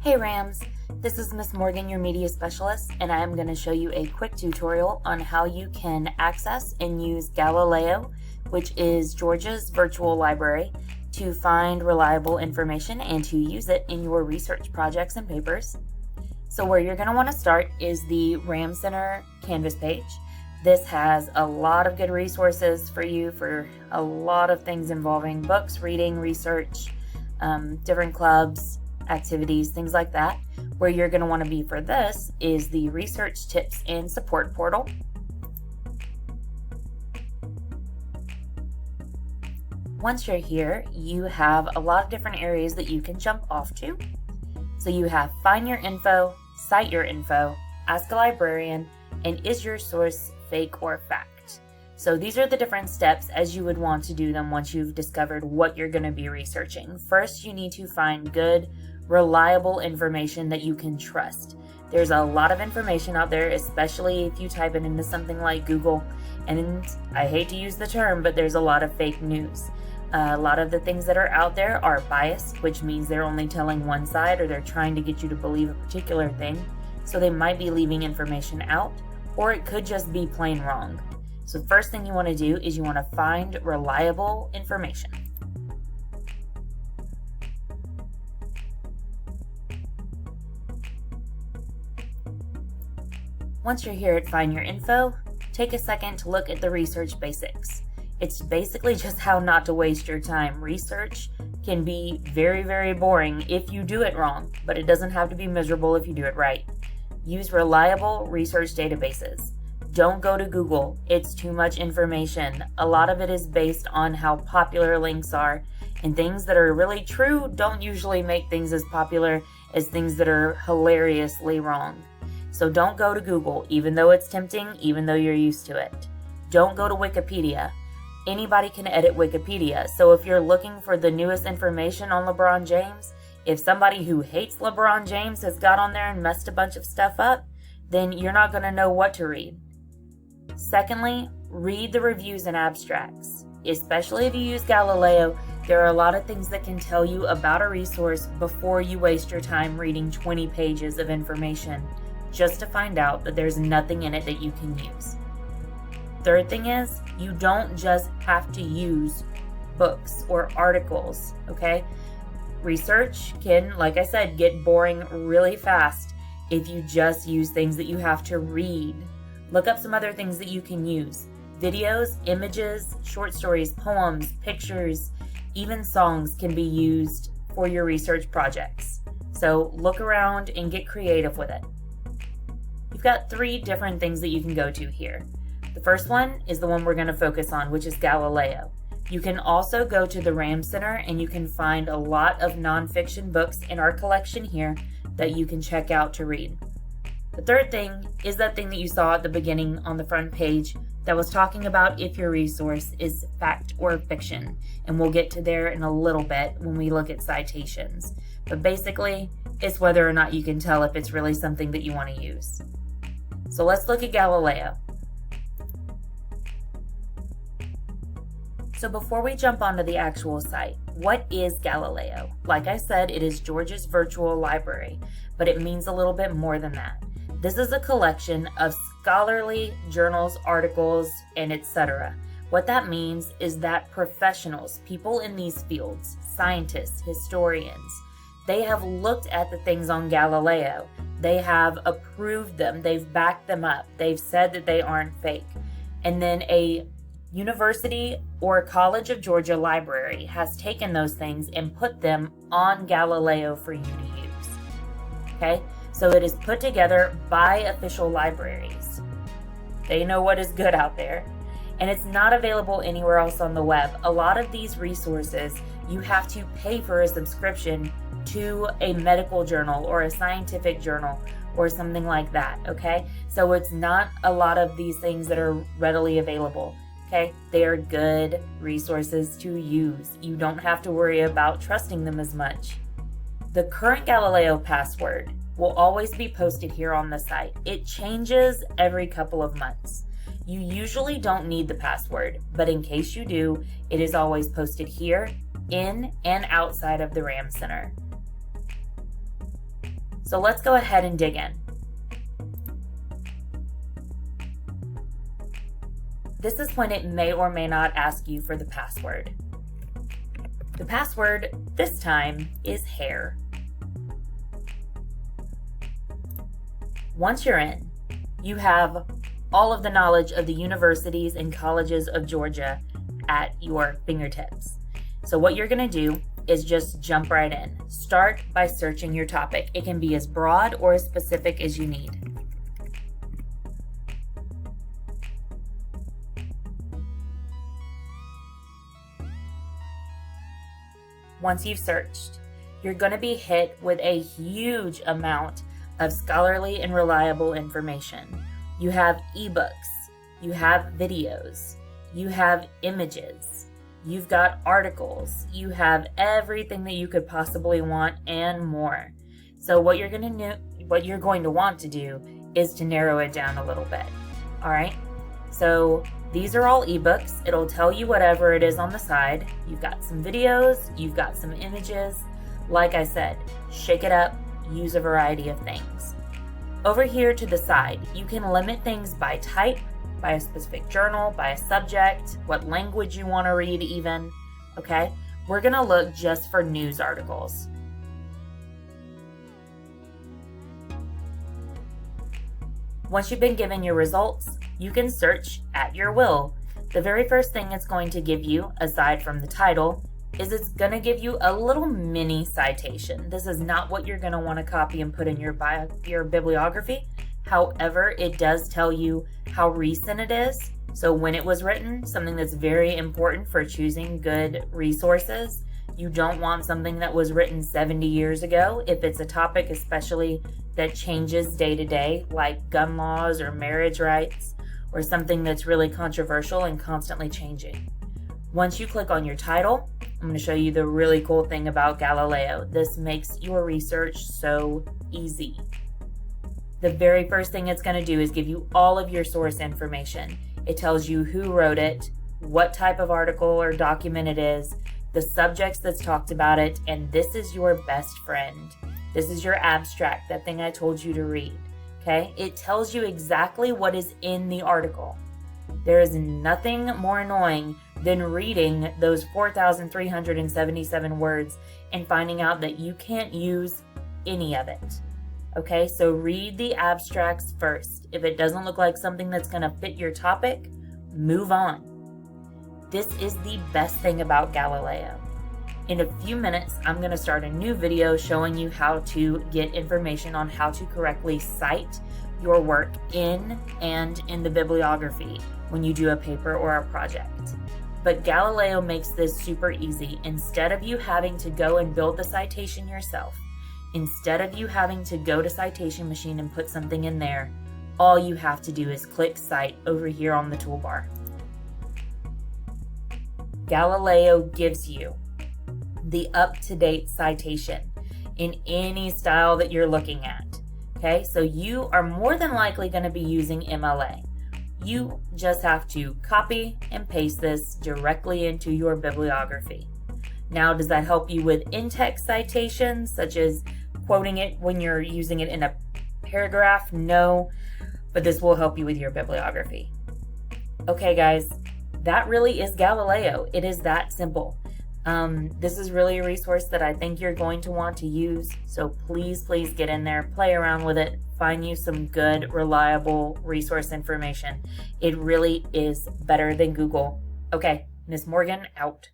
Hey Rams, this is Miss Morgan, your media specialist, and I am going to show you a quick tutorial on how you can access and use Galileo, which is Georgia's virtual library, to find reliable information and to use it in your research projects and papers. So where you're going to want to start is the RAM Center Canvas page. This has a lot of good resources for you for a lot of things involving books, reading, research, different clubs, activities, things like that. Where you're going to want to be for this is the Research Tips and Support portal. Once you're here, you have a lot of different areas that you can jump off to. So you have Find Your Info, Cite Your Info, Ask a Librarian, and Is Your Source Fake or Fact? So these are the different steps as you would want to do them once you've discovered what you're going to be researching. First, you need to find good, reliable information that you can trust. There's a lot of information out there, especially if you type it into something like Google, and I hate to use the term, but there's a lot of fake news. A lot of the things that are out there are biased, which means they're only telling one side or they're trying to get you to believe a particular thing. So they might be leaving information out, or it could just be plain wrong. So the first thing you want to do is you want to find reliable information. Once you're here at Find Your Info, take a second to look at the research basics. It's basically just how not to waste your time. Research can be very, very boring if you do it wrong, but it doesn't have to be miserable if you do it right. Use reliable research databases. Don't go to Google. It's too much information. A lot of it is based on how popular links are, and things that are really true don't usually make things as popular as things that are hilariously wrong. So don't go to Google, even though it's tempting, even though you're used to it. Don't go to Wikipedia. Anybody can edit Wikipedia, so if you're looking for the newest information on LeBron James, if somebody who hates LeBron James has got on there and messed a bunch of stuff up, then you're not going to know what to read. Secondly, read the reviews and abstracts. Especially if you use Galileo, there are a lot of things that can tell you about a resource before you waste your time reading 20 pages of information just to find out that there's nothing in it that you can use. Third thing is, you don't just have to use books or articles, okay? Research can, like I said, get boring really fast if you just use things that you have to read. Look up some other things that you can use. Videos, images, short stories, poems, pictures, even songs can be used for your research projects. So look around and get creative with it. You've got 3 different things that you can go to here. The first one is the one we're going to focus on, which is Galileo. You can also go to the RAM Center and you can find a lot of nonfiction books in our collection here that you can check out to read. The third thing is that thing that you saw at the beginning on the front page that was talking about if your resource is fact or fiction. And we'll get to there in a little bit when we look at citations. But basically, it's whether or not you can tell if it's really something that you want to use. So let's look at Galileo. So before we jump onto the actual site, what is Galileo? Like I said, it is Georgia's virtual library, but it means a little bit more than that. This is a collection of scholarly journals, articles, and etc. What that means is that professionals, people in these fields, scientists, historians, they have looked at the things on Galileo. They have approved them. They've backed them up. They've said that they aren't fake. And then a University or College of Georgia library has taken those things and put them on Galileo for you to use. Okay? So it is put together by official libraries. They know what is good out there. And it's not available anywhere else on the web. A lot of these resources, you have to pay for a subscription to a medical journal or a scientific journal or something like that, okay? So it's not a lot of these things that are readily available. Okay, they are good resources to use. You don't have to worry about trusting them as much. The current Galileo password will always be posted here on the site. It changes every couple of months. You usually don't need the password, but in case you do, it is always posted here, in and outside of the RAM Center. So let's go ahead and dig in. This is when it may or may not ask you for the password. The password this time is hair. Once you're in, you have all of the knowledge of the universities and colleges of Georgia at your fingertips. So what you're going to do is just jump right in. Start by searching your topic. It can be as broad or as specific as you need. Once you've searched, you're going to be hit with a huge amount of scholarly and reliable information. You have ebooks, you have videos, you have images, you've got articles, you have everything that you could possibly want and more. So what you're going to want to do is to narrow it down a little bit. All right? So these are all ebooks. It'll tell you whatever it is on the side. You've got some videos, you've got some images. Like I said, shake it up, use a variety of things. Over here to the side, you can limit things by type, by a specific journal, by a subject, what language you want to read even, okay? We're going to look just for news articles. Once you've been given your results, you can search at your will. The very first thing it's going to give you, aside from the title, is it's going to give you a little mini citation. This is not what you're going to want to copy and put in your bibliography. However, it does tell you how recent it is. So when it was written, something that's very important for choosing good resources. You don't want something that was written 70 years ago if it's a topic especially that changes day to day, like gun laws or marriage rights, or something that's really controversial and constantly changing. Once you click on your title, I'm going to show you the really cool thing about Galileo. This makes your research so easy. The very first thing it's going to do is give you all of your source information. It tells you who wrote it, what type of article or document it is, the subjects that's talked about it, and this is your best friend. This is your abstract, that thing I told you to read. Okay? It tells you exactly what is in the article. There is nothing more annoying than reading those 4,377 words and finding out that you can't use any of it. Okay, so read the abstracts first. If it doesn't look like something that's going to fit your topic, move on. This is the best thing about Galileo. In a few minutes, I'm going to start a new video showing you how to get information on how to correctly cite your work in the bibliography when you do a paper or a project. But Galileo makes this super easy. Instead of you having to go and build the citation yourself, instead of you having to go to Citation Machine and put something in there, all you have to do is click Cite over here on the toolbar. Galileo gives you the up-to-date citation in any style that you're looking at. Okay, so you are more than likely going to be using MLA. You just have to copy and paste this directly into your bibliography. Now, does that help you with in-text citations, such as quoting it when you're using it in a paragraph? No, but this will help you with your bibliography. Okay, guys, that really is Galileo. It is that simple. This is really a resource that I think you're going to want to use. So please get in there, play around with it, find you some good, reliable resource information. It really is better than Google. Okay, Miss Morgan out.